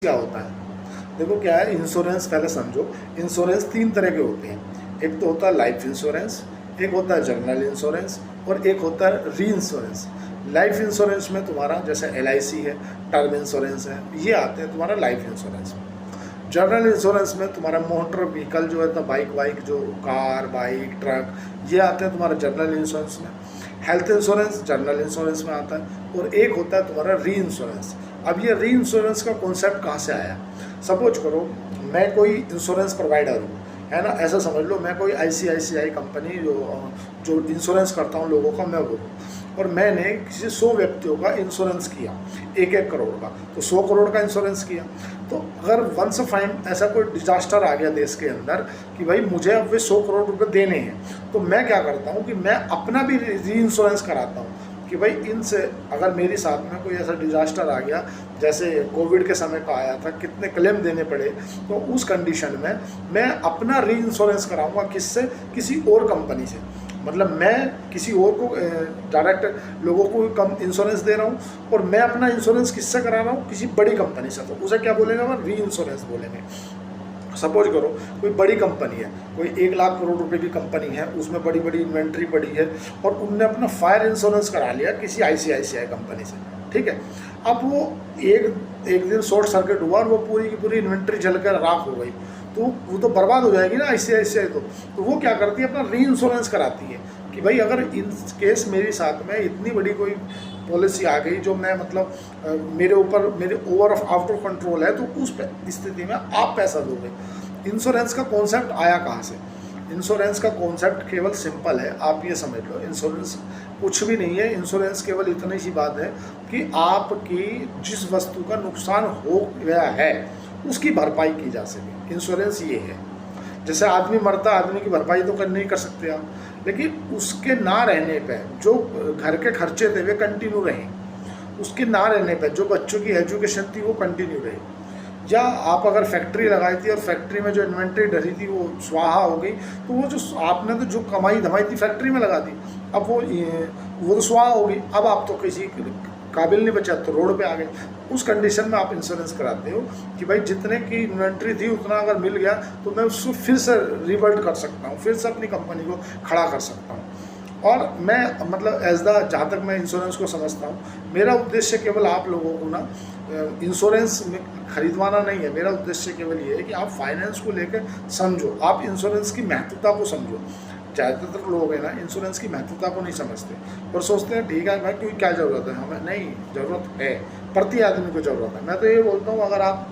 क्या होता है? देखो क्या है, इंश्योरेंस पहले समझो। इंश्योरेंस तीन तरह के होते हैं। एक तो होता है लाइफ इंश्योरेंस, एक होता है जनरल इंश्योरेंस और एक होता है री इंश्योरेंस। लाइफ इंश्योरेंस में तुम्हारा जैसे LIC है, टर्म इंश्योरेंस है, ये आते हैं तुम्हारा लाइफ इंश्योरेंस में। जनरल इंश्योरेंस में तुम्हारा मोटर व्हीकल जो है, तो बाइक वाइक जो कार बाइक ट्रक, ये आते हैं तुम्हारा जनरल इंश्योरेंस में। हेल्थ इंश्योरेंस जनरल इंश्योरेंस में आता है। और एक होता है तुम्हारा री इंश्योरेंस। अब ये री इंश्योरेंस का कॉन्सेप्ट कहाँ से आया? सपोज करो मैं कोई इंश्योरेंस प्रोवाइडर हूँ, है ना, ऐसा समझ लो मैं कोई ICICI कंपनी जो इंश्योरेंस करता हूँ लोगों का, मैं वो हूँ। और मैंने किसी 100 व्यक्तियों का इंश्योरेंस किया, 1-1 करोड़ का, तो 100 करोड़ का इंश्योरेंस किया। तो अगर वंस फाइंड ऐसा कोई डिजास्टर आ गया देश के अंदर कि भाई मुझे अब वे 100 करोड़ रुपए देने हैं, तो मैं क्या करता हूँ कि मैं अपना भी री इंश्योरेंस कराता हूँ कि भाई इनसे अगर मेरे साथ में कोई ऐसा डिजास्टर आ गया, जैसे कोविड के समय का आया था, कितने क्लेम देने पड़े, तो उस कंडीशन में मैं अपना री इंश्योरेंस कराऊंगा। किससे? किसी और कंपनी से। मतलब मैं किसी और को डायरेक्ट लोगों को कम इंश्योरेंस दे रहा हूँ और मैं अपना इंश्योरेंस किससे करा रहा हूँ? किसी बड़ी कंपनी से। तो उसे क्या बोलेंगे? हम री इंश्योरेंस बोलेंगे। सपोज करो कोई बड़ी कंपनी है, कोई 1 लाख करोड़ रुपए की कंपनी है, उसमें बड़ी बड़ी इन्वेंट्री पड़ी है और उनने अपना फायर इंश्योरेंस करा लिया किसी ICICI कंपनी से, ठीक है। अब वो एक दिन शॉर्ट सर्किट हुआ और वो पूरी की पूरी इन्वेंट्री जलकर राख हो गई, तो वो तो बर्बाद हो जाएगी ना ICICI। तो वो क्या करती है? अपना री इंश्योरेंस कराती है कि भाई अगर इन केस मेरे साथ में इतनी बड़ी कोई पॉलिसी आ गई जो मैं मतलब मेरे ऊपर मेरे over of out of control है, तो उस स्थिति में आप पैसा दोगे। इंश्योरेंस का कॉन्सेप्ट आया कहाँ से? इंश्योरेंस का कॉन्सेप्ट केवल सिंपल है, आप ये समझ लो, इंश्योरेंस कुछ भी नहीं है। इंश्योरेंस केवल इतनी सी बात है कि आपकी जिस वस्तु का नुकसान हो गया है उसकी भरपाई की जा सके। इंश्योरेंस ये है। जैसे आदमी मरता, आदमी की भरपाई तो नहीं कर सकते आप, लेकिन उसके ना रहने पे जो घर के खर्चे थे वे कंटिन्यू रहे, उसके ना रहने पे जो बच्चों की एजुकेशन थी वो कंटिन्यू रही, या आप अगर फैक्ट्री लगाई थी और फैक्ट्री में जो इन्वेंट्री डली थी वो स्वाहा हो गई, तो वो जो आपने तो जो कमाई धमाई थी फैक्ट्री में लगा दी, अब वो तो स्वाहा हो गई। अब आप तो किसी काबिल नहीं बचा, तो रोड पे आ गए। उस कंडीशन में आप इंश्योरेंस कराते हो कि भाई जितने की इन्वेंट्री थी उतना अगर मिल गया तो मैं उसको फिर से रिवर्ट कर सकता हूँ, फिर से अपनी कंपनी को खड़ा कर सकता हूँ। और मैं मतलब जहाँ तक मैं इंश्योरेंस को समझता हूँ, मेरा उद्देश्य केवल आप लोगों को ना इंश्योरेंस में खरीदवाना नहीं है। मेरा उद्देश्य केवल ये है कि आप फाइनेंस को लेकर समझो, आप इंश्योरेंस की महत्वता को समझो। ज़्यादातर लोग हैं ना इंश्योरेंस की महत्वता को नहीं समझते और सोचते हैं ठीक है भाई कोई क्या ज़रूरत है हमें। नहीं, ज़रूरत है, प्रति आदमी को ज़रूरत है। मैं तो ये बोलता हूँ अगर आप